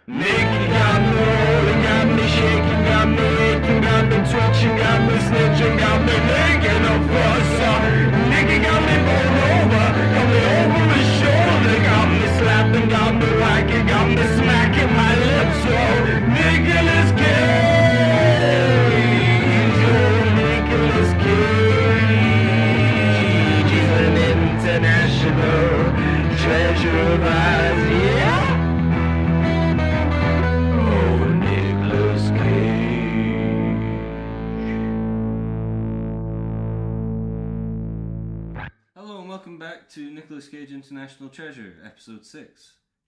Nicky got me rolling, got me shaking, got me aching, got me twitching, got me snitching, got me making a fuss. Nicky got me bowled over, got me over his shoulder, got me slapping, got me whacking, got me smacking my lips. Oh, Nicolas Cage, oh, Nicolas Cage, he's an international treasure of ours, yeah. Hello and welcome back to Nicolas Cage International Treasure, Ep.6.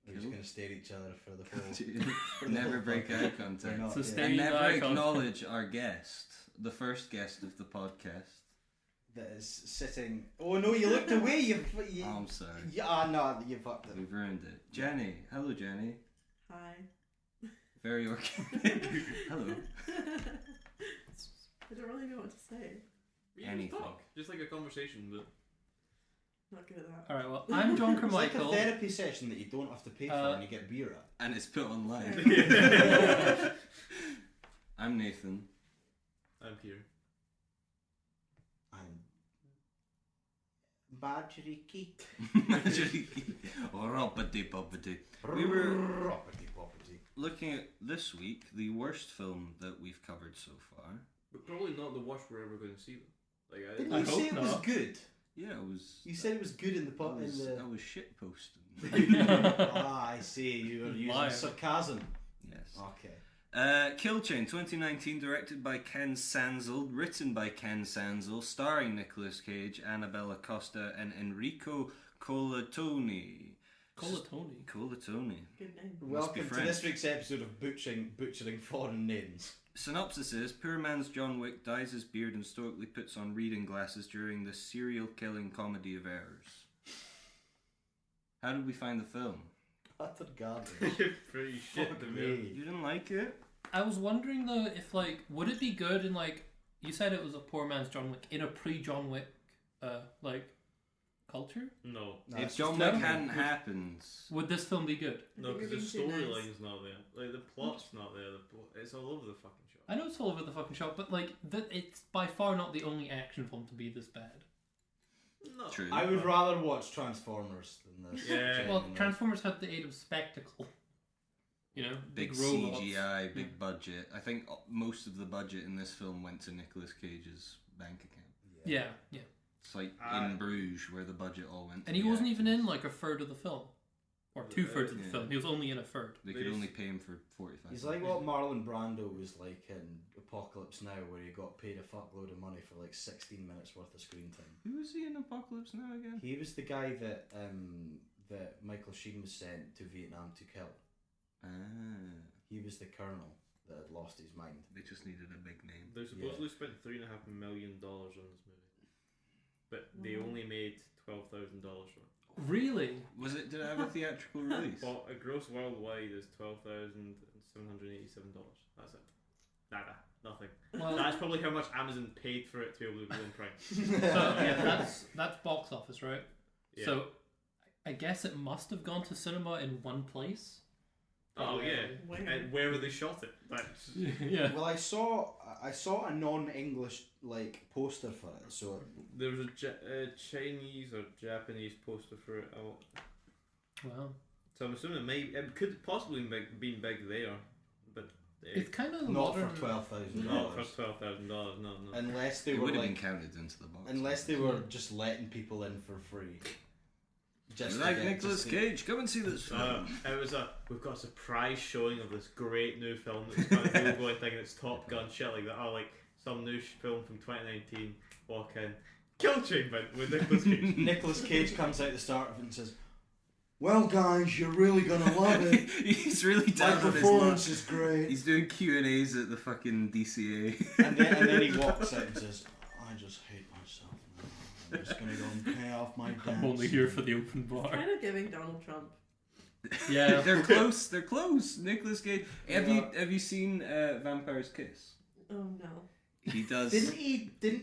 We're just going to stare at each other for the whole... Never break eye contact. Not, So yeah. stay- And never eye contact. acknowledge our guest, the first guest of the podcast. That is sitting... Oh no, you looked away, you... Oh, I'm sorry. Yeah, no, you fucked it. We've ruined it. Jennie. Hello, Jennie. Hi. Very organic. Hello. I don't really know what to say. You Anything. just talk, just like a conversation, but Not good at that. alright, well, I'm John It's like a Carmichael. therapy session that you don't have to pay for and you get beer at. And it's put online. I'm Nathan. I'm here. I'm... Badgeriki. Or roppity-poppity. We were Roppity-poppity. looking at this week, the worst film that we've covered so far. But probably not the worst we're ever going to see them. Like Didn't I you say hope it was not. good? Yeah, it was... You said it was good in the... I was shit posting. Ah, I see. You were using Liar. sarcasm. Yes. Okay. Kill Chain 2019, directed by Ken Sanzel, written by Ken Sanzel, starring Nicolas Cage, Annabella Costa, and Enrico Colatoni. Colatoni. Colatoni. Good name. Must be Welcome to French. this week's episode of Butchering Foreign Names. Synopsis is, poor man's John Wick dyes his beard and stoically puts on reading glasses during the serial killing comedy of errors. How did we find the film? Utter garbage. Pretty shit Fuck to me. me. You didn't like it? I was wondering though if like would it be good in like you said it was a poor man's John Wick in a pre-John Wick like culture? No. No, If it's John just Wick terrible. hadn't happened... Would this film be good? I No, think you're because the being too nice. storyline's not there. Like the plot's not there. It's all over the fucking shop. I know it's all over the fucking shop, but like it's by far not the only action film to be this bad. No. True. I would rather watch Transformers than this. Yeah. genuinely. Well, Transformers had the aid of spectacle. You know, Big robots. CGI, big budget. I think most of the budget in this film went to Nicolas Cage's bank account. Yeah, yeah. It's like in Bruges where the budget all went to And he the wasn't even actors. in like a third of the film. Or 2/3 of the Yeah. film. He was only in a third. They They could just- only pay him for 45 He's like what Marlon Brando was like in Apocalypse Now, where he got paid a fuckload of money for like 16 minutes worth of screen time. Who was he in Apocalypse Now again? He was the guy that that Michael Sheen was sent to Vietnam to kill. Ah, He was the colonel that had lost his mind. they just needed a big name. They supposedly spent $3.5 million on this movie, but they only made $12,000 from it. Really? Was it? Did it have a theatrical release? Well, a gross worldwide is $12,787. That's it. Nada. Nothing. Well, That's probably how much Amazon paid for it to be able to go on Prime. Oh, So yeah, that's box office, right? Yeah. So I guess it must have gone to cinema in one place. Oh, Oh yeah, where? and wherever they shot it. That's Yeah. Well, I saw a non-English like poster for it, so there was a Chinese or Japanese poster for it. Wow. So I'm assuming it could possibly been big there, but It's kind of not modern. for $12,000. not for $12,000. No. Unless they it were would have like, been counted into the box. unless they were just letting people in for free. Just You to like get- Nicolas just to- Cage? Come and see this film. It was we've got a surprise showing of this great new film that's kind of people going thinking it's Top Gun shit like that. Oh, like some new film from 2019. Walk in, Kill Chain with Nicolas Cage. Nicolas Cage comes out the start of it and says, "Well, guys, you're really gonna love it. He's really My down on his performance luck. is great." He's doing Q&As at the fucking DCA. And then he walks out and says, "I just hate myself now. I'm just gonna go and pay off my debts." I'm only here for the open bar. Kind of giving Donald Trump. Yeah. They're close. They're close. Nicolas Cage. Have Yeah. you seen Vampire's Kiss? Oh no. He does. Didn't he He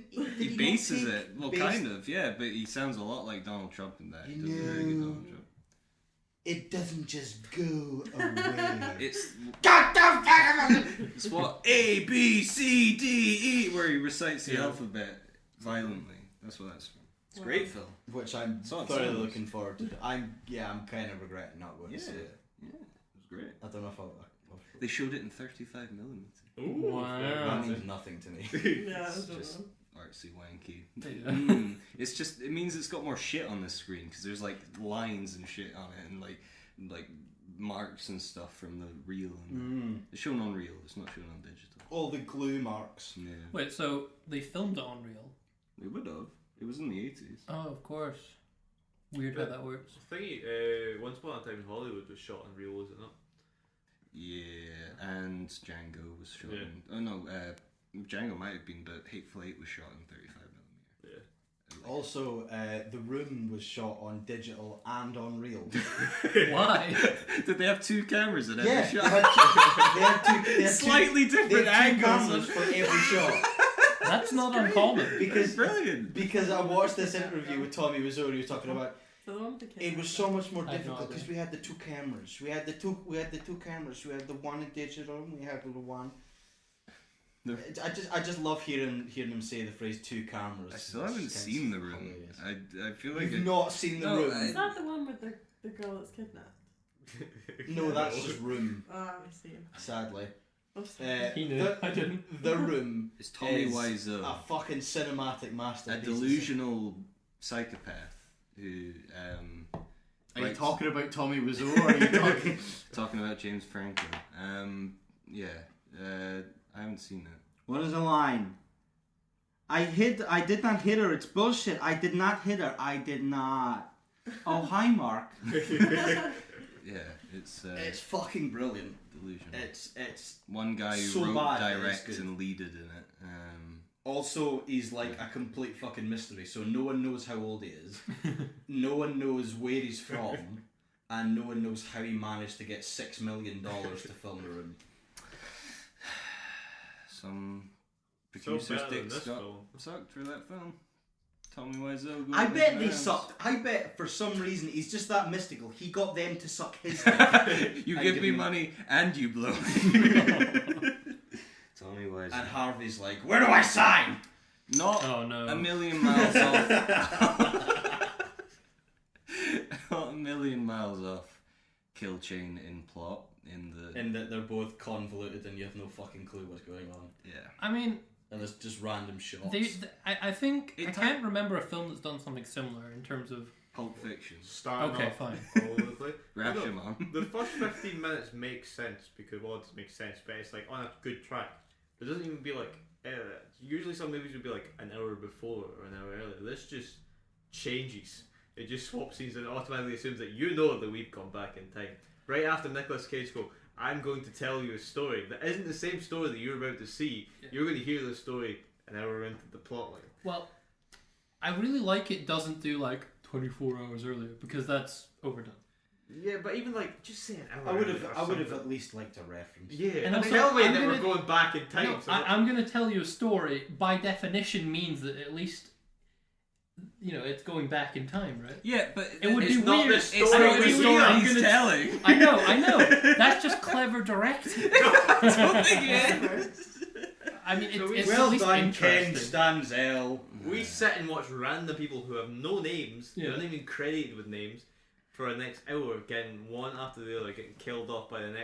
not bases take- it. Well, based- kind of, yeah. But he sounds a lot like Donald Trump in that. He does a very good No. Donald Trump. it doesn't just go away. It's Goddamn! it's what A B C D E, where he recites the alphabet violently. That's what that's from. It's a great film. Which I'm Saw it thoroughly cinemas. looking forward to. I'm kind of regretting not going to see it. Yeah, it was great. I don't know if I'll They showed it in 35mm. Ooh, Wow. fair that enough. means nothing to me. Yeah, I It's don't just know. artsy wanky. Yeah. It's just, it means it's got more shit on the screen because there's like lines and shit on it and like marks and stuff from the reel. And it's shown on reel. It's not shown on digital. All the glue marks. Yeah, Wait, so they filmed it on reel? it would have. It was in the 80s. Oh, of course. Weird how that works. I think Once Upon a Time in Hollywood was shot on reel, was it not? Yeah, and Django was shot. Yeah. In, Django might have been, but Hateful Eight was shot in 35mm. Yeah. Also, The Room was shot on digital and on reel. Why? Did they have two cameras in every Yeah, shot? they had Slightly two different angles. cameras for every shot. That's not uncommon. It's brilliant. Because I watched this interview with Tommy Wiseau, he was talking about So the one with the kids. it was so much more I have no difficult because idea. we had the two cameras. We had the two cameras. We had the one in digital and we had the one. I just love hearing him say the phrase two cameras. I still haven't seen The Room. I feel like You've not seen The Room. Is that the one with the girl that's kidnapped? No, that's just Room. Ah, I see. Sadly, Oops. He knew. I didn't. The Room it's Tommy is Wiseau, a fucking cinematic a masterpiece. delusional psychopath who Are you writes- talking about Tommy Wiseau or are you talking... talking about James Franco. I haven't seen it. What is the line? I did not hit her. It's bullshit. I did not hit her. I did not. Oh, hi, Mark. Yeah, it's It's fucking brilliant. delusional. It's One guy who so wrote, bad that it's direct, good. and leaded in it. Also, he's like a complete fucking mystery, so no one knows how old he is, no one knows where he's from, and no one knows how he managed to get $6 million to film The Room. Some So producers' better than dicks this got film. sucked for that film. Tommy Wiseau. I bet they going sucked. I bet for some reason he's just that mystical. He got them to suck his dick. You And give give me him- money and you blow. Tommy Wiseau. And Harvey's like, where do I sign? Not Oh no. a million miles off. Not a million miles off. Kill chain in plot in the. In that they're both convoluted and you have no fucking clue what's going on. Yeah. I mean, And it's just random shots. I think It I can't remember a film that's done something similar in terms of. Pulp Fiction. Starting Okay, off fine. all over the place. Grab Look, your mom. The first 15 minutes makes sense because, well, it doesn't make sense, but it's like on a good track. It doesn't even be like, usually some movies would be like an hour before or an hour earlier. This just changes. It just swaps scenes and automatically assumes that you know that we've gone back in time. Right after Nicolas Cage go, I'm going to tell you a story that isn't the same story that you're about to see. Yeah. You're going to hear the story an hour into the plotline. Well, I really like it doesn't do like 24 hours earlier because that's overdone. Yeah, but even like, just say an hour I would earlier or have something. at least liked a reference. Yeah, And and also, tell me I'm that we're gonna- going back in time. No, so I'm going to tell you a story. By definition, means that at least it's going back in time, right? Yeah, but It would It's be not weird. the it's story. I know, not it'd the be story weird. I'm he's gonna- telling. I know. That's just clever directing. I mean, So it's Well at least done, Ken interesting. Stanzel. we sit and watch random people who have no names, Yeah. they're not even credited with names, for the next hour, getting one after the other, getting killed off by the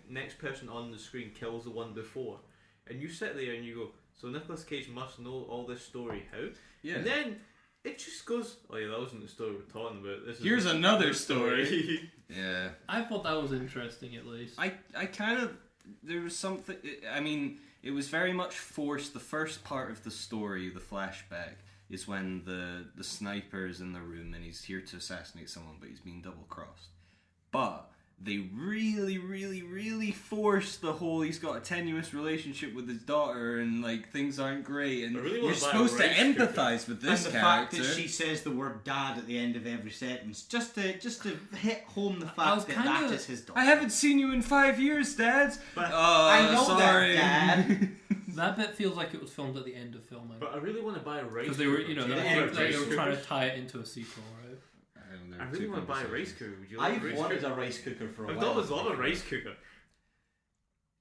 next person on the screen kills the one before, and you sit there and you go, so Nicolas Cage must know all this story how? Yeah. And then it just goes, oh yeah, that wasn't the story we're talking about. This Here's is another story. story. Yeah. I thought that was interesting, at least. I kind of, there was something, I mean, it was very much forced. The first part of the story, the flashback, is when the sniper is in the room and he's here to assassinate someone, but he's being double crossed. But they really, really, really forced the whole he's got a tenuous relationship with his daughter and like things aren't great, and I really you're wanna buy a supposed to rice cooker. empathise with this and the character. fact that she says the word dad at the end of every sentence, just to hit home the I fact was that kinda- that is his daughter. I haven't seen you in 5 years, Dad. But I know sorry. that, Dad. That bit feels like it was filmed at the end of filming. But I really want to buy a rice Because they were, cooker. they Do were, have they rice were trying to cookers? tie it into a sequel, right? I don't know. They're I really two want to buy a conversations. rice cooker. Would you like I've a rice wanted cooker? a rice cooker for a I've while. always loved a rice cooker.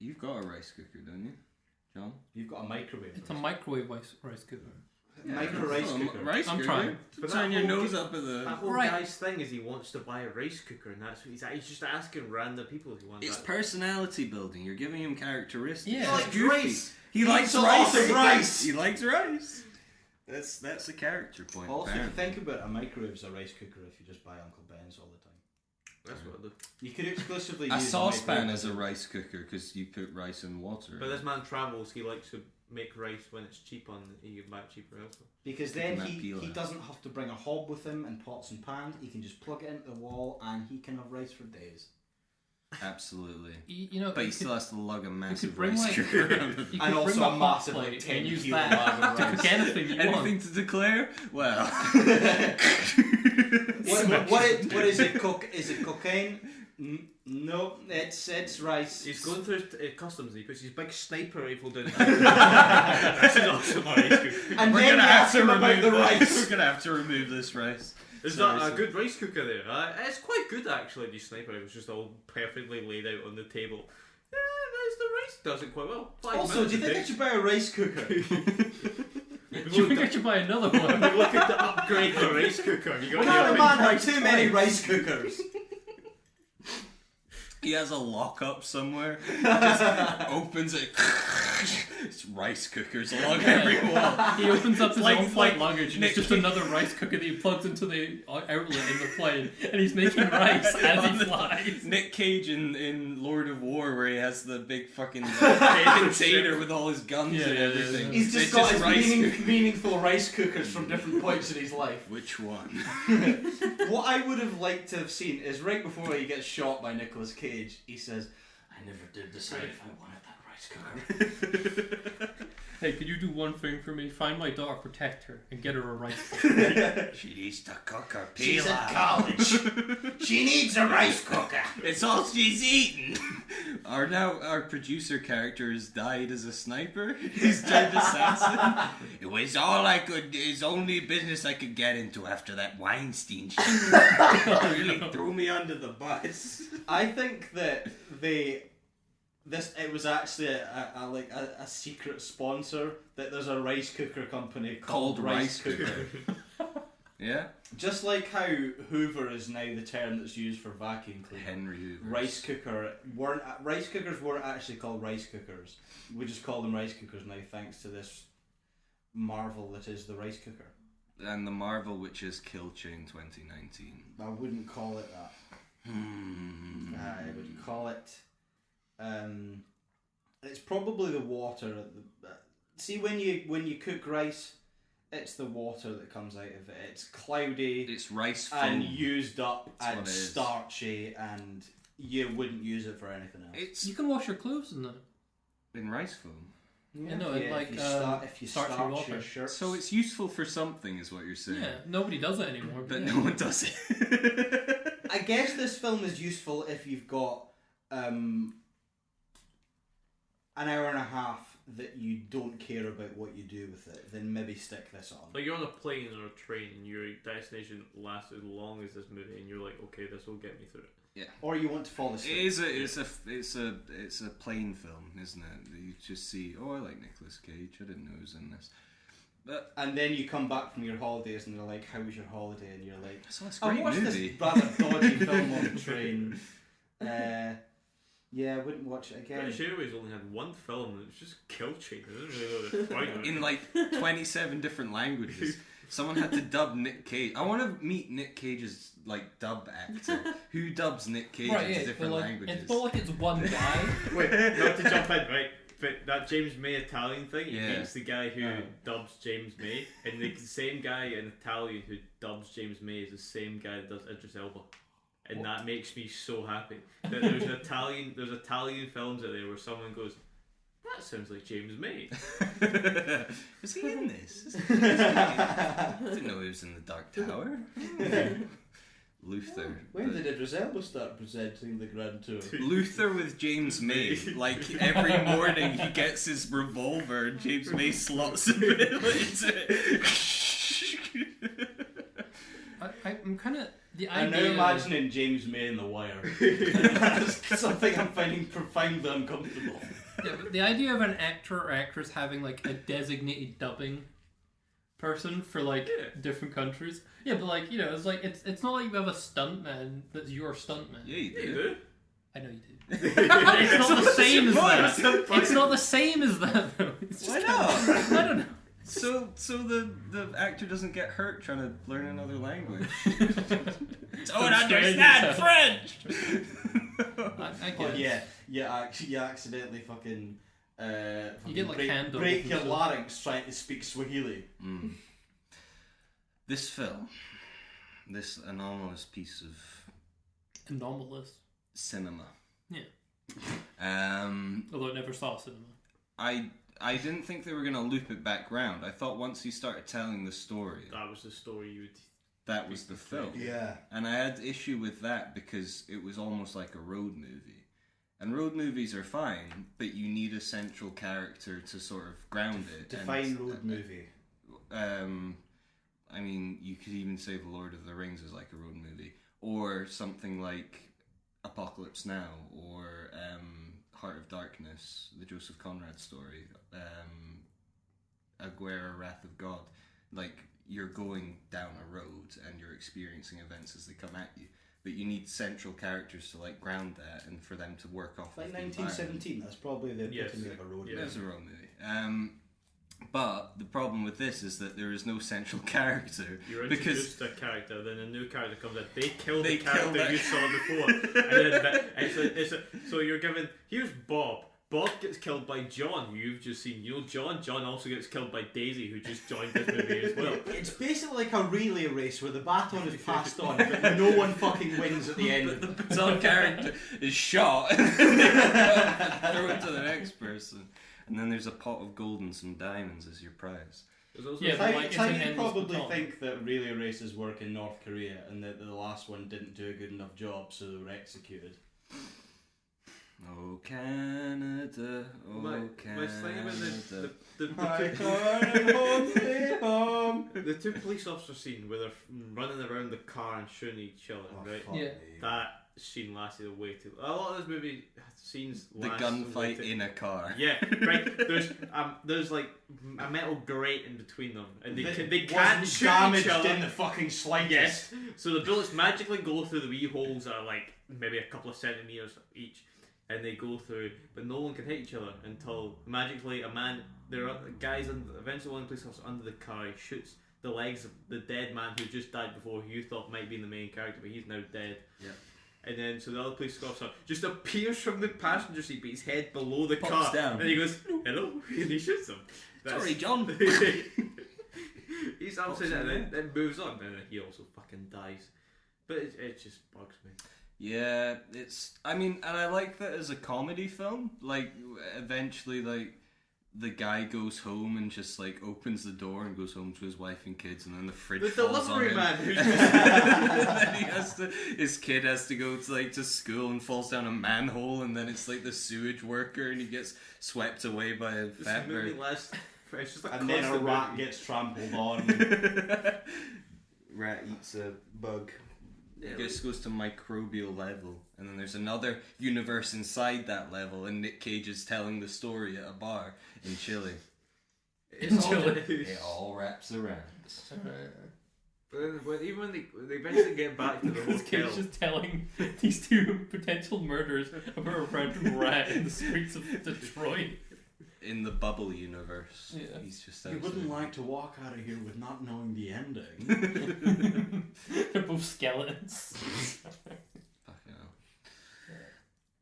You've got a rice cooker, don't you, John? You've got a microwave. It's a microwave rice cooker. Micro rice Oh, cooker. Rice I'm cooker. trying. But Turn that your whole nose ga- up at the. That whole Right. guy's thing is he wants to buy a rice cooker, and that's what he's just asking random people if he wants It's that. personality building. You're giving him characteristics. Yeah. It's He likes goofy. rice. He likes a lot rice. of rice. He likes rice. That's a character point. Also, if you apparently. think about it, a microwave's a rice cooker if you just buy Uncle Ben's all the time. That's what I do. You could exclusively A use saucepan microwave is a rice cooker because you put rice and water. But this man travels, he likes to make rice when it's cheap on you can buy it cheaper elsewhere. because Taking then that he peel out. doesn't have to bring a hob with him and pots and pans. He can just plug it into the wall and he can have rice for days. Absolutely. You know, But he you still has to lug a massive bring, rice like- cooker around the you And could also bring a a hot massive, plate like, 10 and use kilo that bag of to rice. cook anything you Anything want. to declare? Well. What is it? Is it cocaine? No, it's rice. He's going through customs and he puts his big sniper rifle down. This is also my rice cooker. And We're then gonna you have ask to him about remove the this. rice. We're gonna have to remove this rice. Is Sorry, that a so- good rice cooker there? It's quite good actually. The sniper rifle's just all perfectly laid out on the table. Yeah, there's the rice. Does it quite well. 5 Also, minutes do you think I it should buy a rice cooker? Do you think I should buy another one? We're looking to upgrade the rice cooker. You got Can't a your man have too many rice cookers? He has a lockup somewhere. He just opens it. It's rice cookers along every wall. He opens up his Like- own flight like luggage and Nick it's just Cage. another rice cooker that he plugs into the outlet in the plane, and he's making rice as On he the- flies. Nick Cage in Lord of War, where he has the big fucking container with all his guns Yeah, and yeah, everything. yeah. He's just It's got his rice meaningful rice cookers from different points in his life. Which one? What I would have liked to have seen is right before he gets shot by Nicolas Cage, he says, I never did decide if I wanted that rice cooker. Hey, could you do one thing for me? Find my daughter, protect her, and get her a rice cooker. She needs to cook her She's peel at out. college. She needs a rice cooker. It's all she's eaten. Our producer character has died as a sniper. He's turned assassin. It was all I could. It's only business I could get into after that Weinstein shit. Really threw me under the bus. I think that it was actually a secret sponsor, that there's a rice cooker company called Rice Cooker. Yeah. Just like how Hoover is now the term that's used for vacuum cleaner. Henry Hoover. Rice cookers weren't actually called rice cookers. We just call them rice cookers now, thanks to this marvel that is the rice cooker. And the Marvel, which is Kill Chain 2019. I wouldn't call it that. I would call it. It's probably the water. See, when you cook rice, it's the water that comes out of it. It's cloudy It's rice and foam. used up That's and what it is. starchy, and you wouldn't use it for anything else. It's You can wash your clothes in that. in rice foam. Yeah, no, like, if you starchy starch water. your shirts. So it's useful for something, is what you're saying. Yeah, nobody does it anymore. But yeah. no one does it. I guess this film is useful if you've got an hour and a half that you don't care about what you do with it. Then maybe stick this on. Like you're on a plane or a train and your destination lasts as long as this movie, and you're like, okay, this will get me through it. Or you want to fall asleep. It's a plain film, isn't it? You just see, oh, I like Nicolas Cage. I didn't know he was in this. But And then you come back from your holidays and they're like, how was your holiday? And you're like, I saw this great I watched movie. this rather dodgy film on the train. Yeah, I wouldn't watch it again. British Airways only had one film, and it was just Kill Chain. I didn't really know the point of it. In like 27 different languages. Someone had to dub Nick Cage. I want to meet Nick Cage's like dub actor. Who dubs Nick Cage Right, into yeah, different but like, languages? it's not like it's one guy. Wait, not to jump in, right? But that James May Italian thing, he Yeah. meets the guy who dubs James May, and the same guy in Italian who dubs James May is the same guy that does Idris Elba. And that makes me so happy that there's Italian films out there where someone goes, that sounds like James May. Is he in this? I didn't know he was in the Dark Tower. Luther. When did Idris Elba start presenting the Grand Tour? Luther with James May. Like every morning he gets his revolver and James May slots it into it. I'm kind of The I'm now idea. imagining James May in The Wire. That's something I'm finding profoundly uncomfortable. Yeah, but the idea of an actor or actress having like a designated dubbing person for like different countries. Yeah, but like it's like it's not like you have a stuntman that's your stuntman. Yeah, you Yeah, you do. do. I know you do. But it's not the same as What's the that. point? It's not the same as that though. It's Why just not? I don't know. So the actor doesn't get hurt trying to learn another language. Don't understand French. I But guess. you accidentally fucking. You get, like, hand doubles break and your stuff. larynx trying to speak Swahili. This film, this anomalous piece of Anomalous. cinema. Yeah. Although I never saw cinema. I didn't think they were gonna loop it back round. I thought once he started telling the story, That was the story you would. that was the film. Yeah. And I had issue with that because it was almost like a road movie. And road movies are fine, but you need a central character to sort of ground it. Define and, road movie. I mean, you could even say The Lord of the Rings is like a road movie. Or something like Apocalypse Now, or Heart of Darkness, the Joseph Conrad story, Aguirre, Wrath of God. Like, you're going down a road and you're experiencing events as they come at you. But you need central characters to like ground that and for them to work off Like of the environment. 1917, that's probably the Yes. epitome of a road Yeah. movie. It was a road movie. But the problem with this is that there is no central character. You're because introduced a character, then a new character comes in. They kill They the kill character that- you saw before. And then so you're given. Here's Bob. Bob gets killed by John, who you've just seen. You know John. John also gets killed by Daisy, who just joined this movie as well. It's basically like a relay race where the baton is passed on, but no one fucking wins at the end. the baton character is shot and then throw it to the next person. And then there's a pot of gold and some diamonds as your prize. There's also Yeah, but, like, it's an you endless probably baton. think that relay races work in North Korea and that the last one didn't do a good enough job, so they were executed. Oh Canada, oh my Canada. thing about the two police officer scene where they're running around the car and shooting each other, right? fuck Yeah. me. That scene lasted way too. A lot of this movie scenes. The last gunfight way too- in a car. Yeah, right. There's like a metal grate in between them, and they Wasn't can't shoot damaged each other. in the fucking slightest. Yes. So the bullets magically go through the wee holes that are like maybe a couple of centimeters each, and they go through, but no one can hit each other until magically there are guys, and eventually one police officer under the car, he shoots the legs of the dead man who just died before, who you thought might be the main character, but he's now dead. Yeah. And then, so the other police officer just appears from the passenger seat, but his head below the Pops car, down. and he goes, "Hello," and he shoots him. Sorry, John. He's upset, and then moves on, and then he also fucking dies. But it just bugs me. Yeah, I mean, and I like that as a comedy film. Like, eventually, like, the guy goes home and just, like, opens the door and goes home to his wife and kids, and then the fridge The falls on delivery him. man who's just And then his kid has to go to school and falls down a manhole, and then it's like the sewage worker, and he gets swept away by a this fat movie bird. lasts. It's just a And then a constant rat movie. gets trampled on. Rat eats a bug. It just goes to microbial level, and then there's another universe inside that level, and Nick Cage is telling the story at a bar in Chile. It's all It all wraps around. But even when they eventually get back to the This hotel, kid's just telling these two potential murderers about a random rat in the streets of Detroit. In the bubble universe, Yeah. he's just You outside. wouldn't like to walk out of here with not knowing the ending. They're both skeletons. Fucking hell.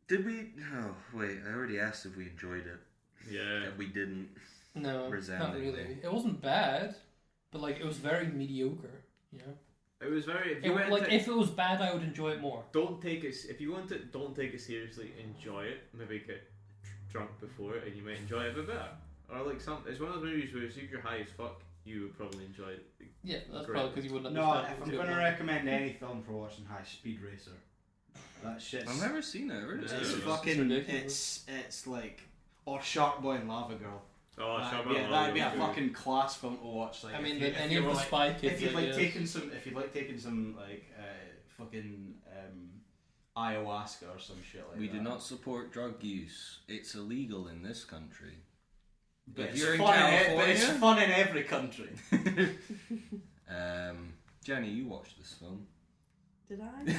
Did we? Oh wait, I already asked if we enjoyed it. yeah, We didn't. No, not Resoundingly. really. It wasn't bad, but like it was very mediocre. You know, it was very. If it, you went like to, if it was bad, I would enjoy it more. don't take it. If you want to, don't take it seriously. Enjoy it. Maybe get drunk before it, and you might enjoy it a bit better. Or like it's one of those movies where if you're high as fuck, you would probably enjoy it. Yeah, that's Great. probably because you wouldn't No, understand. if I'm it going to more. recommend any film for watching, High Speed Racer. That shit's I've never seen it. I heard it's Yeah. it's good. fucking ridiculous. it's like or Shark Boy and Lava Girl. Oh, That'd be a fucking class film to watch. Like, I mean, if you, any if of you the were, like, Spy Kids. if you'd like ideas. taking some like fucking ayahuasca or some shit like We that. do not support drug use. It's illegal in this country. But If it's you're in fun but it's California- fun in every country. Jenny, you watched this film. Did I?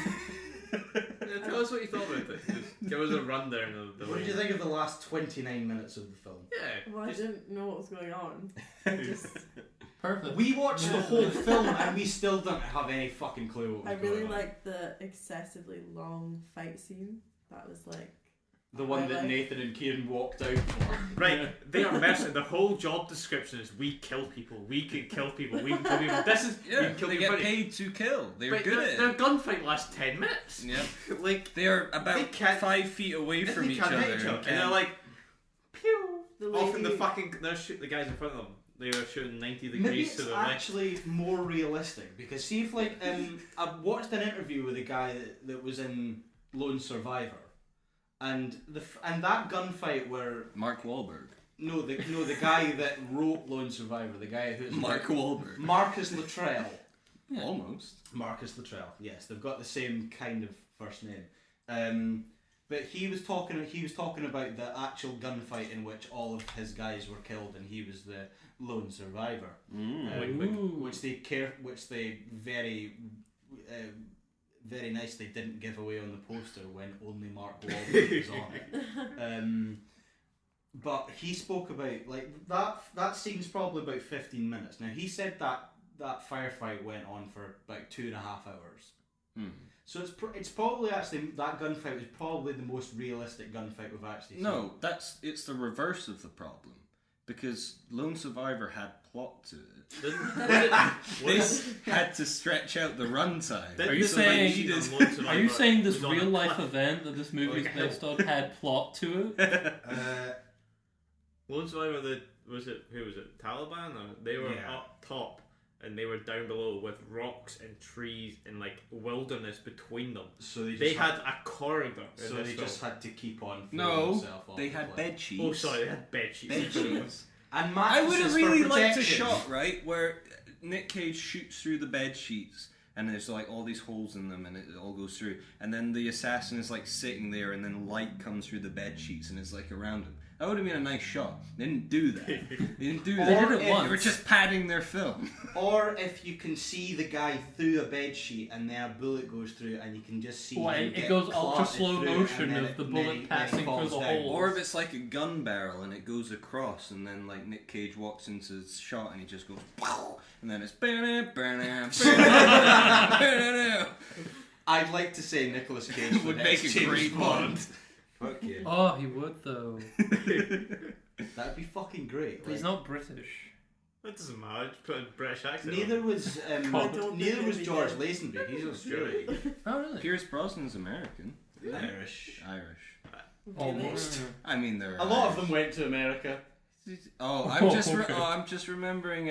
Yeah, tell us what you thought about it. Just give us a rundown of the What did you think of the last 29 minutes of the film? Yeah. Well, I didn't know what was going on. I just, Perfect. We watched the whole film and we still don't have any fucking clue what I was really going on. liked the excessively long fight scene. That was like, The one that like- Nathan and Kieran walked out for. Right, they are mercenaries. The whole job description is we kill people, we can kill people, we can kill people. This is we Yeah, can kill they people. get paid to kill. They're Right, good at their it. gunfight lasts 10 minutes. Yeah. Like, They are They about can't- 5 feet away from they each can't other. hit each other. And can't- they're like, pew! the Often the lady- fucking, they're shooting the guys in front of them. They are shooting 90 Maybe degrees it's to the left. actually more realistic because see if like I watched an interview with a guy that was in Lone Survivor, and that gunfight where Mark Wahlberg. the guy that wrote Lone Survivor, the guy who's Mark Wahlberg. Marcus Luttrell. Yeah. Almost. Marcus Luttrell. Yes, they've got the same kind of first name. But he was talking about the actual gunfight in which all of his guys were killed, and he was the lone survivor. Ooh. Which they very very nicely didn't give away on the poster when only Mark Wahlberg was on it. But he spoke about like that scene's probably about 15 minutes. Now he said that firefight went on for about 2.5 hours. Hmm. So it's probably actually that gunfight was probably the most realistic gunfight we've actually seen. No, it's the reverse of the problem. Because Lone Survivor had plot to it. This had to stretch out the runtime. Are you So they saying- needed- Are you saying this was on a real life cliff. event that this movie is Like a hill. based on had plot to it? Lone Survivor, who was it? Taliban? Or they were Yeah. up top and they were down below with rocks and trees and like wilderness between them. So They had a corridor. so they just had to keep on. throwing No, themselves off they the had cliff. bed sheets. Oh, sorry, they had bed sheets. Bed sheets. And I would have mattresses for really liked a protection. shot, right, where Nick Cage shoots through the bed sheets and there's like all these holes in them and it all goes through, and then the assassin is like sitting there and then light comes through the bed sheets and it's like around him. That would have been a nice shot. They didn't do that. They didn't do Or that. did it once. They were just padding their film. Or if you can see the guy through a bed sheet and then a bullet goes through and you can just see Well, him it get goes ultra clotted slow through motion and then of the then bullet he passing falls through the down. hole. Or if it's like a gun barrel and it goes across and then like Nick Cage walks into the shot and he just goes pow, and then it's I'd like to say Nicolas Cage would make a great Bond. Fuck yeah. Oh, he would though. That'd be fucking great. But he's like- not British. That doesn't matter. Just put a British accent. Neither was I don't neither think was we George did. Lazenby. He's Australian. Oh, really? Pierce Brosnan's American. Irish. Almost. I mean, they're A lot of Irish. them went to America. Oh, Okay. I'm just remembering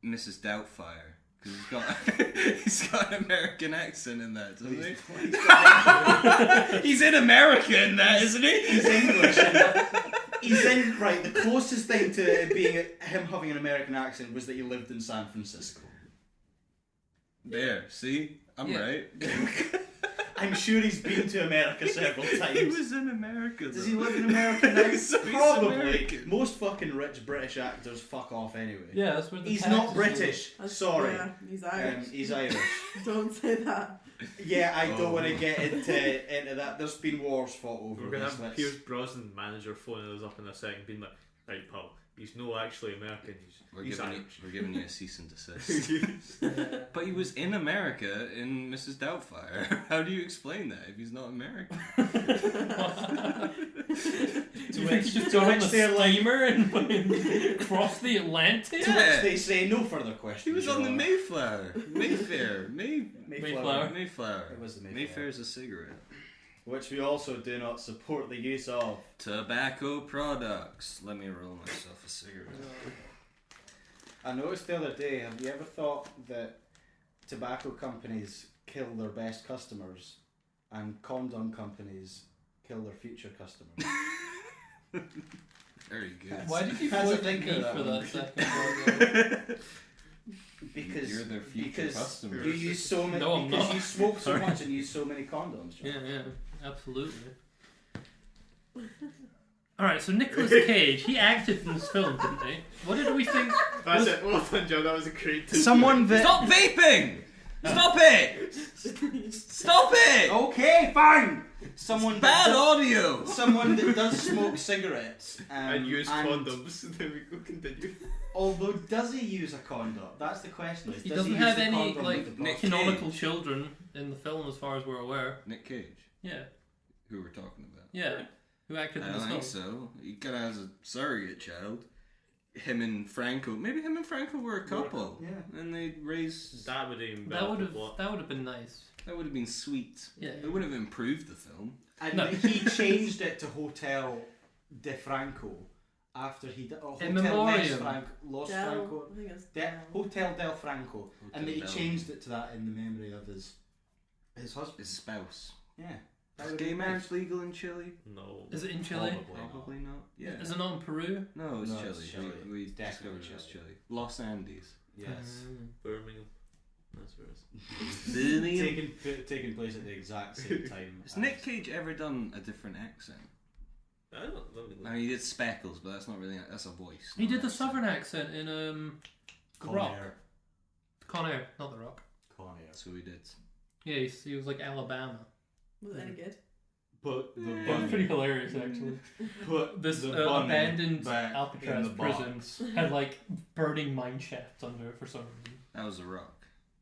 Mrs. Doubtfire because he's got an American accent in that, doesn't he? He's in America in that, isn't he? He's English. He's in right. The closest thing to being him having an American accent was that he lived in San Francisco. There, see, I'm Yeah. right. I'm sure he's been to America several He times. was in America. Does though. he live in America now? So he's Probably. American. Most fucking rich British actors fuck off anyway. Yeah, that's where the He's taxes not are. British. Sorry. Yeah, he's Irish. He's Irish. Don't say that. Yeah, I don't Oh. want to get into that. There's been wars fought over We're gonna this. have Let's- Pierce Brosnan manager phoning us up in a second, being like, "Right, pal, he's no actually American. He's Irish." We're giving you a cease and desist. But he was in America in Mrs. Doubtfire. How do you explain that if he's not American? Do you think he just to got on which the they're like- steamer and crossed the Atlantic? To Yeah. which they say no further questions. He was on the Your Honour. Mayflower. Mayfair. Mayflower. Mayflower. It was the Mayflower. Mayfair's a cigarette. Which we also do not support the use of. Tobacco products. Let me roll myself a cigarette. I noticed the other day, have you ever thought that tobacco companies kill their best customers and condom companies kill their future customers? Very good. Why did you Has a point at thinker, me that for one. that second? Because You're their future because customers. you use so many No, I'm because not. you smoke so Sorry. much and use so many condoms. John. Yeah, absolutely. Alright, so Nicolas Cage, he acted in this film, didn't he? What did we think? That's it. Well done, John. That was a great. Someone that Stop vaping! Stop it! Stop it! okay, fine. Someone Bad that audio! someone that does smoke cigarettes And use condoms. There we go. Continue. Although, does he use a condom? That's the question. He Does doesn't use have the any, condom like, with the Nick prostate? canonical children in the film, as far as we're aware. Nick Cage, Yeah, who we're talking about. yeah. Who acted I in this don't film? think so. He kind of has a surrogate child. Him and Franco. Maybe him and Franco were a couple. Yeah. And they raised. That would even That better would the have. plot. That would have been nice. That would have been sweet. Yeah. It would have improved the film. And No. he changed it to Hotel de Franco after he did In Hotel memoriam. Los Del, Franco. I think it's De, Del. Hotel del Franco, and that he Del. changed it to that in the memory of his husband. His spouse. Yeah. Is That would gay be marriage nice. legal in Chile? No. Is it in Chile? Probably not. Yeah. Is it not in Peru? No, it's No, Chile. it's Chile. We It's definitely discovered it's Chile. Chile. Los Andes. Yes. Birmingham. That's where it's. Birmingham. Taking place at the exact same time. Has Nick Cage ever done a different accent? I don't know. I mean, he did Speckles, but that's not really. That's a voice. He not did an the accent. southern accent in The Con Rock. Air. Con Air, not The Rock. Con Air. So he did. Yeah, he was like Alabama. Was it any good? Put the It was bunny. pretty hilarious, actually. Put This the bunny abandoned back in Alcatraz the prison box. had like burning mine shafts under it for some reason. That was a rock.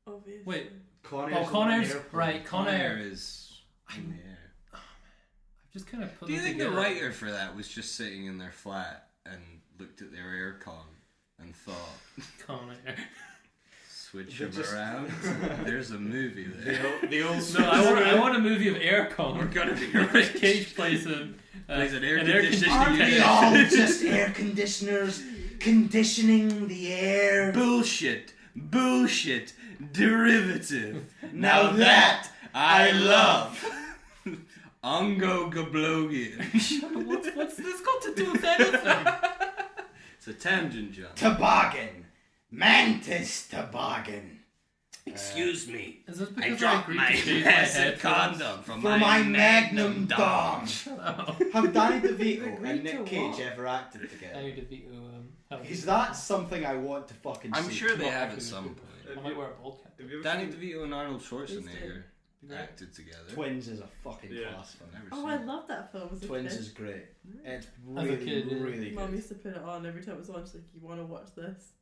Obviously. Wait. Con Oh, Air's Con on an Air's airplane. right. Con Air. is in the air. I've just kind of put Do you them think the together. writer for that was just sitting in their flat and looked at their aircon and thought, Con Air. switch They them just- around? There's a movie there. The old No, I want a movie of aircon. We're gonna be where rich. Cage plays Plays an air conditioning Aren't we technician. all just air conditioners conditioning the air? Bullshit. Bullshit. Derivative. Now that I love. Ongo Gablogian. What's this got to do with anything? It's a tangent, John. Toboggan. Mantis toboggan. Excuse me. Is this I because dropped agreed my to shave my massive head for this? condom from For my magnum dong. Oh. Have Danny DeVito Agreed and Nick to Cage what? ever acted I together? need to be Because that's something I want to fucking I'm see. sure they Not have at actually some good. point. I might wear a bald cap. Have you ever Danny seen- DeVito and Arnold Please Schwarzenegger do. acted together. Twins is a fucking Yeah. class film. I've never Oh, seen I it. love that film as a Twins kid. is great. It's As a really, kid, yeah. really Mum good. used to put it on every time it was on. She's like, "You want to watch this?"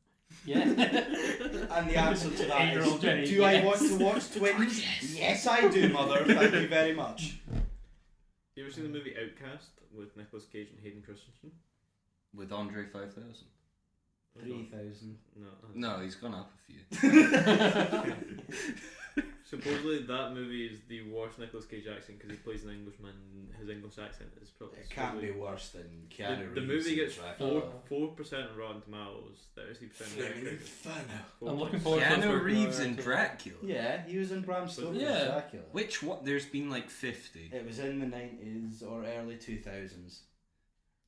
Yeah. And the answer to that is, 8-year-old Jennie, do I yes. want to watch Twins? Yes, I do, mother. Thank you very much. You ever seen the movie Outcast with Nicolas Cage and Hayden Christensen? With Andre 5000. 3,000. No. No, he's gone up a few. Supposedly that movie is the worst Nicolas Cage accent because he plays an Englishman. And his English accent is probably. It can't be worse than Keanu The Reeves movie in gets Dracula. 4% on Rotten Tomatoes, 30% on Flaming Metacritic. Inferno. I'm looking forward to this. Keanu working Reeves our in way to- Dracula. Yeah, he was in Bram Stoker's Yeah. Dracula. Which what? There's been like 50. It was in the 90s or early 2000s.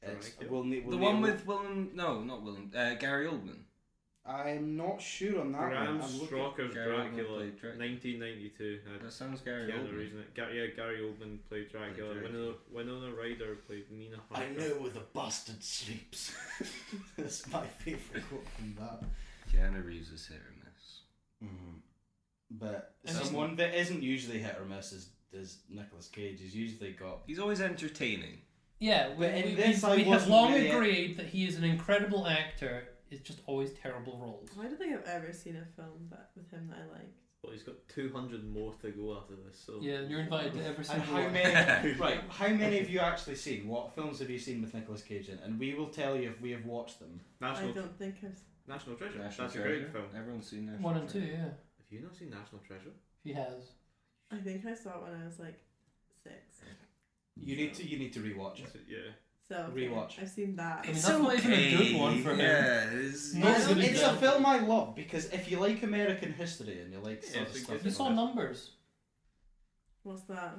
It's, Dracula. we'll need, The one with Willem? No, not Willem. Gary Oldman. I'm not sure on that Bram one. I'm looking- Stoker's Gary Oldman Dracula, played Dracula. 1992. Had That sounds Gary Keanu Oldman. Reeves in it. Gary Oldman played Dracula. Played Dracula. Winona Ryder played Nina Harker. I know where the bastard sleeps. That's my favourite quote from that. Keanu Reeves is hit or miss. But And someone that isn't usually hit or miss is Nicolas Cage. He's usually got. He's always entertaining. Yeah, But in this I we have wasn't long really- agreed that he is an incredible actor. It's just always terrible roles. I don't think I've ever seen a film that with him that I liked. Well, he's got 200 more to go after this. So Yeah, you're invited to every And single how one. many? Right, how many have you actually seen? What films have you seen with Nicolas Cage in? And we will tell you if we have watched them. National I don't think I've. National Treasure. National That's a Treasure. great film. Everyone's seen National 1 and 2, Treasure. yeah. Have you not seen National Treasure? He has. I think I saw it when I was like 6. You need to rewatch it. Yeah. So okay, Rewatch. I've seen that. I mean, that's not even a good one for him. Yeah, it's Not It's, a good it's a example. film I love because if you like American history and you like Yeah, sort of it's a stuff, good- You saw like that- Numbers. What's that?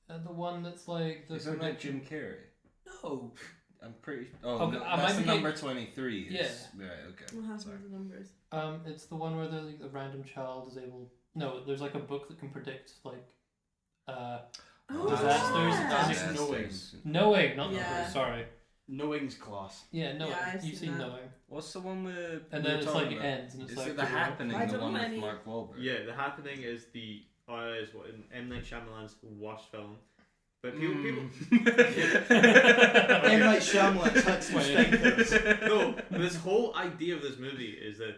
The one that's like the Isn't that prediction. Jim Carrey? No. I'm pretty. Oh, Okay, no, I that's might the be number 23. Yeah. Right. Okay. What happens Sorry. with the numbers? It's the one where the random child is able. No, there's like a book that can predict like disasters. yeah. Knowing, not Yeah. numbers. Sorry. Knowing's class. Yeah, knowing. Yeah, I've You've seen seen that. knowing, What's the one with? and we then were it's talking like it about? ends, and it's Is like it The Happening? I The don't one know with any- Mark Wahlberg. Yeah, The Happening is is what in M Night Shyamalan's worst film. But people M. Night Shyamalan had some stinkers. no, this whole idea of this movie is that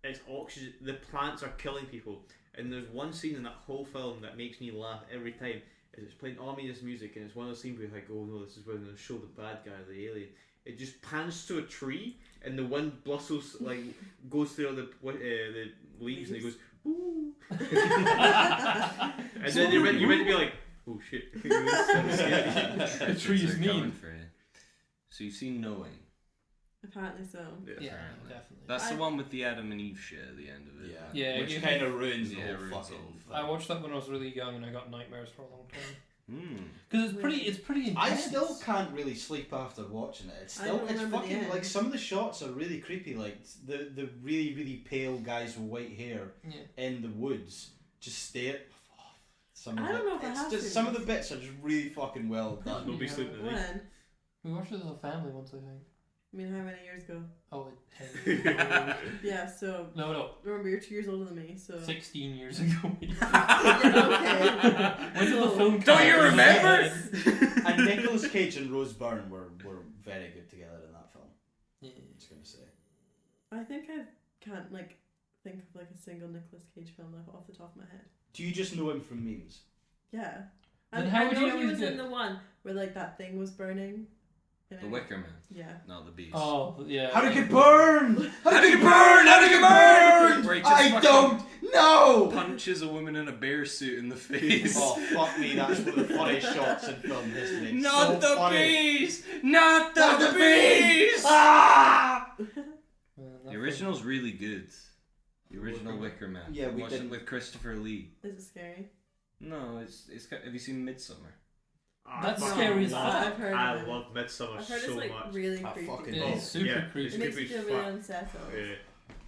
it's oxygen. The plants are killing people, and there's one scene in that whole film that makes me laugh every time. Is it's playing ominous music, and it's one of those scenes where you're like, oh no, this is where they're going to show the bad guy, the alien. It just pans to a tree, and the wind bustles like goes through all the leaves, and it goes ooh. And then you're meant to be like, oh shit. The tree is They're coming mean. for you. So you've seen Knowing. Apparently so. Yeah, Apparently. definitely. That's the I- one with the Adam and Eve shit at the end of it. Yeah, Which it- kind of ruins the Yeah, whole ruins fucking. the whole I watched that when I was really young, and I got nightmares for a long time. Hmm. Because it's pretty intense. I still can't really sleep after watching it. It's I still don't it's remember the fucking end. like some of the shots are really creepy. Like the really really pale guys with white hair Yeah. in the woods just stare. Some I of don't it, know if I it's have just seen some of this. the bits are just really fucking well done. Nobody sleeping in it. When? We watched it as a family once, I think. I mean, how many years ago? Oh, 10 years ago. Yeah, so No, remember you're 2 years older than me, so 16 years ago. okay. When did the film come Don't you out? remember? And Nicolas Cage and Rose Byrne were very good together in that film. Yeah. I was gonna say. I think I can't like think of like a single Nicolas Cage film like off the top of my head. Do you just know him from memes? Yeah. Then And how I would know you know he he's was in good? the one where like that thing was burning. And The I- Wicker Man, Yeah. not the Beast. Oh, yeah. How to get burned? How to get burned? How to get burned? Where he just I fucking don't know. punches a woman in a bear suit in the face. Oh fuck me! That's one of the funniest shots in film history. It's Not so the funny. beast! Not the beast! Ah! The original's really good. The original Wicker Man. Yeah, we watched it didn't- with Christopher Lee. Is it scary? No, it's. Have you seen Midsummer? That's No, scary as no, fuck. I've heard of I it. love Midsummer I've heard so it's like much. really I creepy. fucking It love is super yeah, creepy. it's It makes creepy you as feel really fuck. unsettled. Yeah.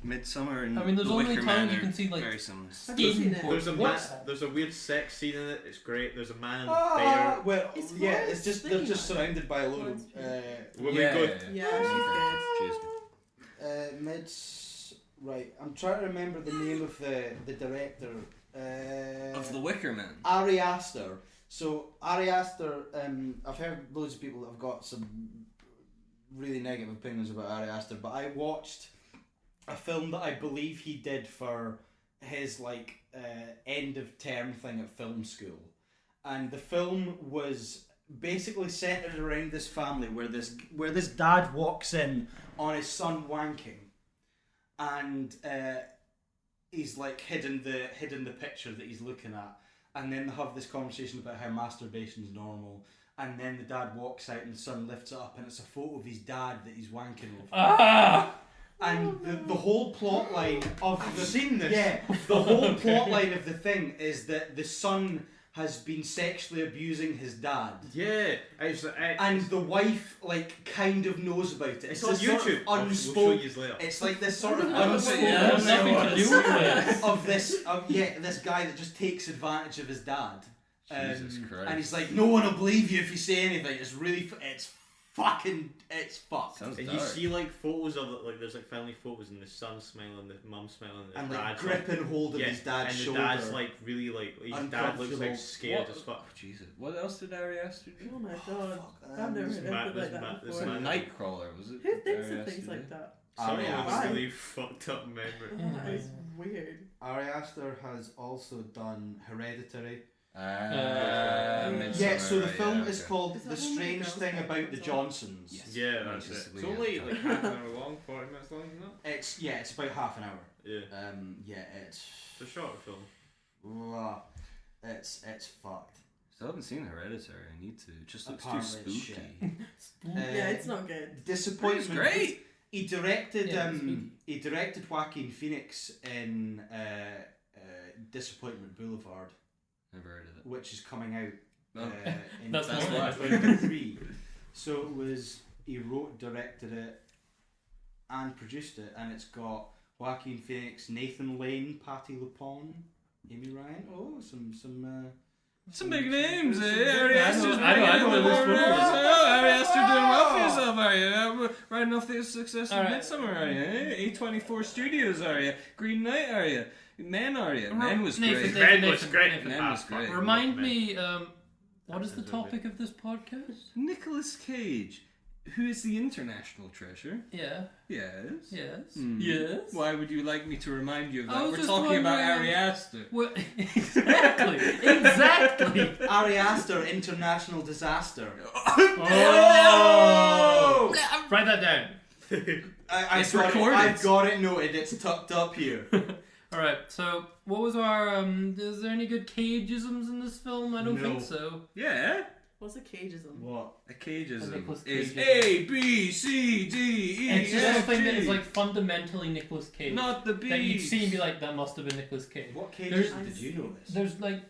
Midsummer and I mean, there's the only Wicker time Man you can are see, like, very similar. Have you seen it? Skin There's a What's there's a weird sex scene in it. It's great. There's a man and Ah, well, It's yeah, Florence it's just Pugh. they're just surrounded by a load Florence of Pugh. when yeah, we go. Yeah, she's good. She's good. Mids. Right, I'm trying to remember the name of the director. Of the Wicker Man. Ari Aster. So Ari Aster, I've heard loads of people that have got some really negative opinions about Ari Aster, but I watched a film that I believe he did for his like end of term thing at film school, and the film was basically centered around this family where this dad walks in on his son wanking, and he's like hidden the picture that he's looking at. And then they have this conversation about how masturbation is normal. And then the dad walks out and the son lifts it up and it's a photo of his dad that he's wanking over. Ah! And the whole plot line of I've the seen this. Yeah, the whole plot line of the thing is that the son has been sexually abusing his dad. Yeah, it's And the wife like kind of knows about it. it's on this sort of YouTube. We'll show unspoken. you later. It's like this sort of Yeah, unspoken Yeah, it has nothing to do with this. of this guy that just takes advantage of his dad. Jesus Christ. And he's like, no one will believe you if you say anything. It's really, it's fucked. Sounds And dark. you see like photos of it, like there's like family photos, and the son smiling, the mum smiling, the And like dad's gripping hold of yeah, his dad's and shoulder. the dad's like really like his dad looks Uncomfortable. like scared What? as fuck. Oh, Jesus. What else did Ari Aster do? Oh my god. Fuck, I've never this heard man- anything like this man- that this It was before. a man- Nightcrawler, was it? Who thinks Ari of Aster things did? like that? Someone Ari with Aster. a really fucked up memory. That is weird. Ari Aster has also done Hereditary. Midsummer, Yeah, so the right, film yeah, is okay. called Is that The one with the Strange girls Thing that About the comes on? Johnsons. Yes. Yeah, that's it. Manchester It's Lee, only yeah. like half an hour long, 40 minutes long, isn't it? It's about half an hour. Yeah, It's it's a shorter film. ugh, it's fucked. Still haven't seen Hereditary. I need to. It just looks Apparently too it's spooky. Yeah, it's not good. It's Disappointment. great. He directed Yeah, it's spooky. he directed Joaquin Phoenix in Disappointment Boulevard, Never heard of it. which is coming out Oh. in That's That's why. 2023. So it was he wrote, directed it, and produced it, and it's got Joaquin Phoenix, Nathan Lane, Patti LuPone, Amy Ryan. Oh, Some big names, some eh? big Ari names. Aster's I know bringing this in one the is. Oh, Ari Aster doing well for yourself, are you? Riding off the success of All right. Midsummer, are you? Eh? A24 Studios, are you? Green Knight, are you? Men, are you? Men was Nathan, great. Men was great. Men was great. Remind me, what is the topic of this podcast? Nicolas Cage, who is the international treasure. Yeah. Yes. Yes. Hmm. Yes. Why would you like me to remind you of I that? was We're just talking about wondering- Ari Aster. Well, exactly. Exactly. Ari Aster, international disaster. Oh! Write that down. It's recorded. I've got it noted. It's tucked up here. All right. So, what was our? Is there any good cageisms in this film? I don't No. think so. Yeah. What's a cageism? What? A cageism Nicolas is Cageism. A, B, C, D, E, It's just F, something that G. is like fundamentally Nicolas Cage. Not the B. that you'd see and be like, that must have been Nicolas Cage. What There's- cages did you notice? There's like,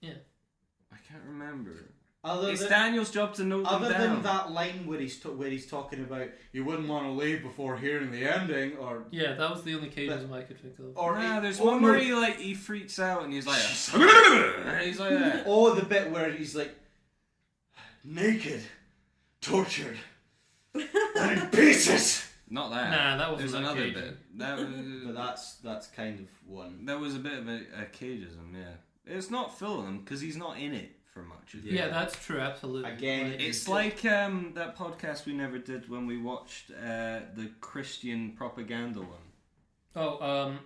I can't remember. Other It's than, Daniel's job to note them other down. than that line where he's talking about you wouldn't want to leave before hearing the ending, or yeah, that was the only cageism I could think of. Nah, there's or one no, where he freaks out and he's like, and he's like that. or the bit where he's like naked, tortured, and in pieces. Not that. Nah, that wasn't There's that another Cajun. bit. That But was, that's kind of one. that was a bit of a cageism, yeah. It's not full of them because he's not in it for much. Is it? Yeah, that's true, absolutely. Again, Like, It's like that podcast we never did when we watched the Christian propaganda one.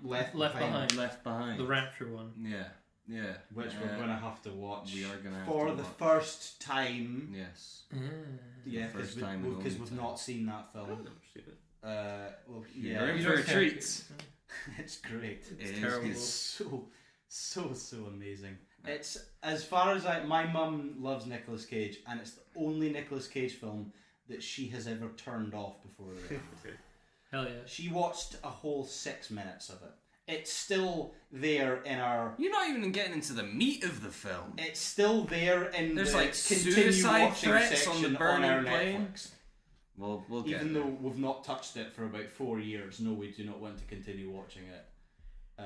Left Left Behind. Behind. Left Behind. The Rapture one. Yeah. Which we're gonna have to watch. We are gonna have for to the watch. first time. Yes. Yeah, First because time and we've only not seen that I've film. never seen it. Well, You're yeah, in You for a don't treat. it's great. It's It is. terrible. It's so amazing. It's as far as my mum loves Nicolas Cage, and it's the only Nicolas Cage film that she has ever turned off before the end. Hell yeah. She watched a whole 6 minutes of it. It's still there in our. You're not even getting into the meat of the film. It's still there in There's the like continue suicide watching threats on the section burning our plane. Netflix. We'll get Even there. though we've not touched it for about 4 years, no, we do not want to continue watching it. We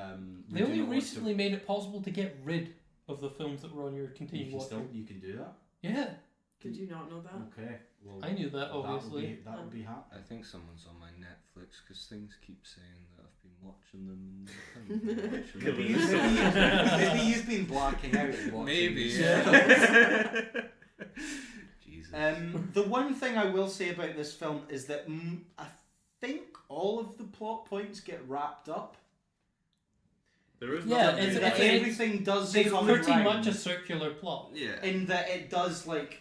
They do only not want to- recently made it possible to get rid of the films that were on your You continued can watching. you can do that. Yeah, Did you not know that? Okay. Well, I knew that, obviously. That would be I happening. think someone's on my Netflix because things keep saying that I've been watching them. And I haven't been watching them. Maybe you've been blacking out and watching. Maybe, these yeah. films. Jesus. The one thing I will say about this film is that I think all of the plot points get wrapped up. There is Yeah, nothing it's- That it's- everything does it's come pretty around. much a circular plot. Yeah. In that it does, like,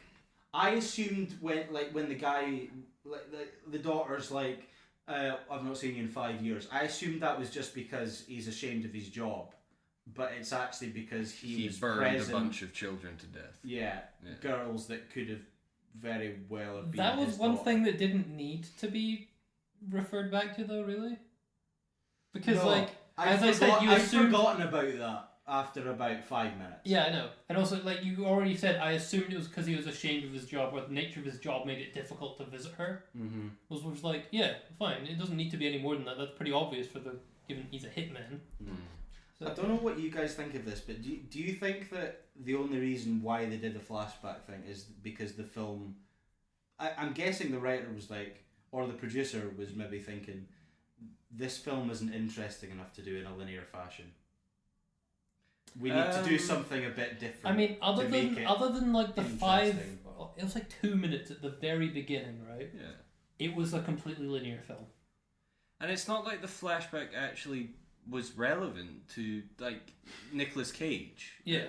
I assumed when the guy, like the daughter's like, I've not seen you in 5 years. I assumed that was just because he's ashamed of his job, but it's actually because He was burned present. a bunch of children to death. Yeah, Yeah. girls that could have very well have been. That was his one daughter. thing that didn't need to be referred back to, though, really. Because, No, like, I've as I said, you I've assumed. forgotten about that after about 5 minutes. Yeah, I know. And also, like, you already said, I assumed it was because he was ashamed of his job, or the nature of his job made it difficult to visit her. Mm-hmm. Was like, yeah, fine. It doesn't need to be any more than that. That's pretty obvious for the given he's a hitman. So, I don't know what you guys think of this, but do you think that the only reason why they did the flashback thing is because the film... I'm guessing the writer was like, or the producer was maybe thinking, this film isn't interesting enough to do in a linear fashion. We need to do something a bit different. I mean, other to make than it like the 5, interesting. it was like 2 minutes at the very beginning, right? Yeah. It was a completely linear film. And it's not like the flashback actually was relevant to, like, Nicolas Cage. Yeah.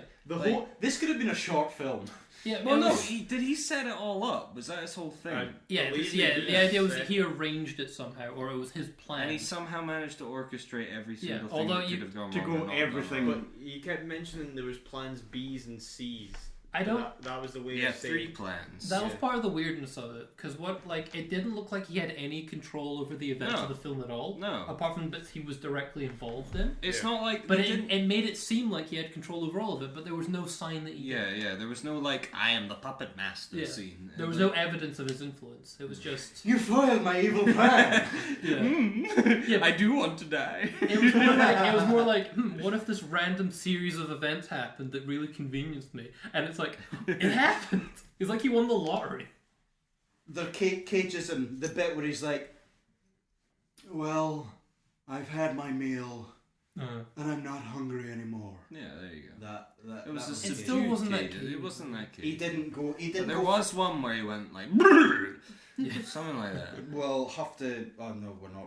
This could have been a short film. Yeah. Well, it no, was- did he set it all up? Was that his whole thing? Yeah, believe yeah. he The did. idea was that he arranged it somehow, or it was his plan. And he somehow managed to orchestrate every Yeah, single thing although that you- could have gone to wrong. go and not gone everything- wrong. But you kept mentioning there was plans B's and C's, I don't. That was the way. Yeah, of saying- 3 plans. That was part of the weirdness of it, because it didn't look like he had any control over the events No. of the film at all. No. Apart from bits he was directly involved in. It's Yeah. not like... But they didn't- it made it seem like he had control over all of it, but there was no sign that he did. Yeah, there was no, like, I am the puppet master Yeah. scene. There was no evidence of his influence. It was just... You foiled my evil plan. Yeah. Yeah, I but do want to die. it was more like, what if this random series of events happened that really convenienced me? And it's like, it happened. It's like he won the lottery. The cageism, the bit where he's like, well, I've had my meal and I'm not hungry anymore. Yeah, there you go. That It was a it. subdued still wasn't that cadence. cute. It wasn't that cute. He didn't go. He But didn't there go. was one where he went like... Something like that. We'll have to. Oh no, we're not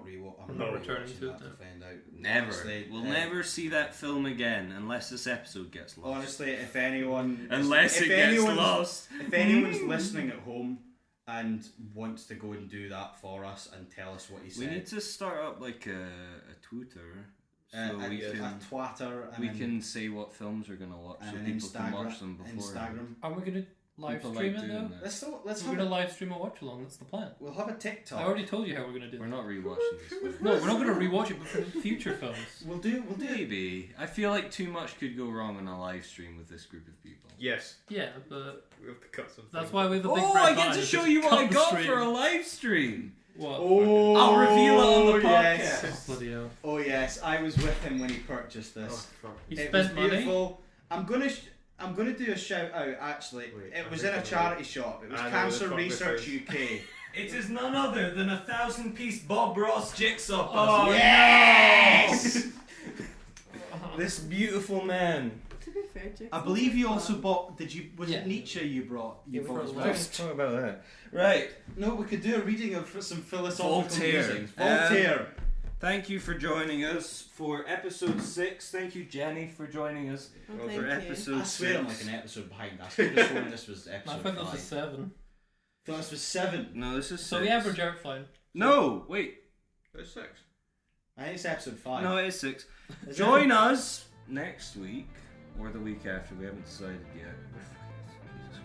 I'm not not returning rewatching to that it, to no. find out. Never. Honestly, We'll never see that film again unless this episode gets lost. Honestly, if anyone, Unless if it gets anyone's- lost. if anyone's listening at home and wants to go and do that for us and tell us what he We said, need to start up like a Twitter so a we can Twitter and we an- can say what films we're gonna watch so and an people can watch them before. Instagram. Are we going to live People stream like it though? doing that. Let's We're have going to a, live stream a watch along. That's the plan. we'll have a TikTok. I already told you how we're going to do We're it. not rewatching this. No, we're not going to rewatch it, but for future films. We'll do it. Maybe. I feel like too much could go wrong on a live stream with this group of people. Yes, Yeah, but we have to cut some. that's things. why we have a big Oh, red I get button to to show just you what I cut the got stream. for a live stream. What? Oh, I'll reveal it on the yes. podcast. Bloody hell. Oh yes, I was with him when he purchased Oh, this. fuck. He It was spent money. beautiful. I'm gonna do a shout out. Actually, Wait, it I was think in a I know. charity shop. It was I know Cancer the fuck this Research is. UK. It is none other than a 1,000-piece Bob Ross jigsaw Oh puzzle. yes! This beautiful man. To be fair, Jackson, I believe you also bought. Did you? Was Yeah. it Nietzsche you brought? You Yeah, bought for as a well. laugh. Let's talk about that. Right. No, we could do a reading of some philosophical Voltaire. musings. Voltaire. Thank you for joining us for episode 6. Thank you, Jenny, for joining us Oh, for thank you. episode I swear 6. I'm like an episode behind. I could have sworn this was I episode think 5. this is 7. thought this was 7. No, this is 6. So the average outline. No, wait. It's 6. I think it's episode 5. No, it is 6. Is it? Join us next week or the week after. We haven't decided yet. Jesus Christ.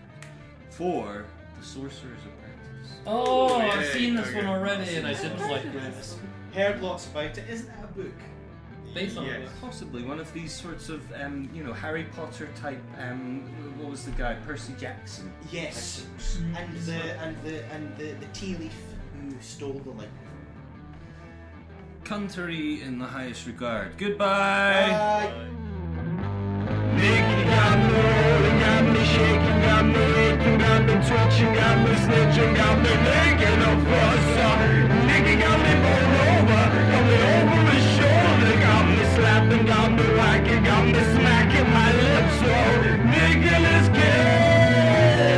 For the Sorcerer's Apprentice. Oh, yeah, I've seen this okay. one already and I didn't like this. Heard lots about it. Isn't it a book? Based on Yes. this. Possibly one of these sorts of, Harry Potter type. What was the guy? Percy Jackson. Yes. And the tea leaf who stole the light. Country in the highest regard. Goodbye. Bye. Nicky got me rolling, got me shaking, got me aching, got me twitching, got me snitching, got me making a fuss. Nicky got me bowled over, got me over his shoulder, got me slapping, got me whacking, got me smacking my lips. Oh, Nicolas Cage,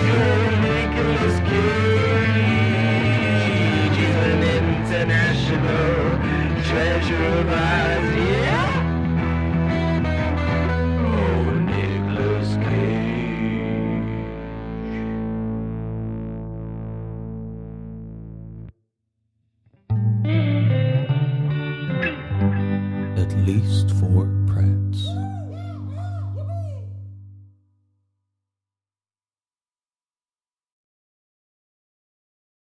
oh, Nicolas Cage, he's an international treasure of ours, yeah. Oh, Nicolas Cage. At least 4 Prats.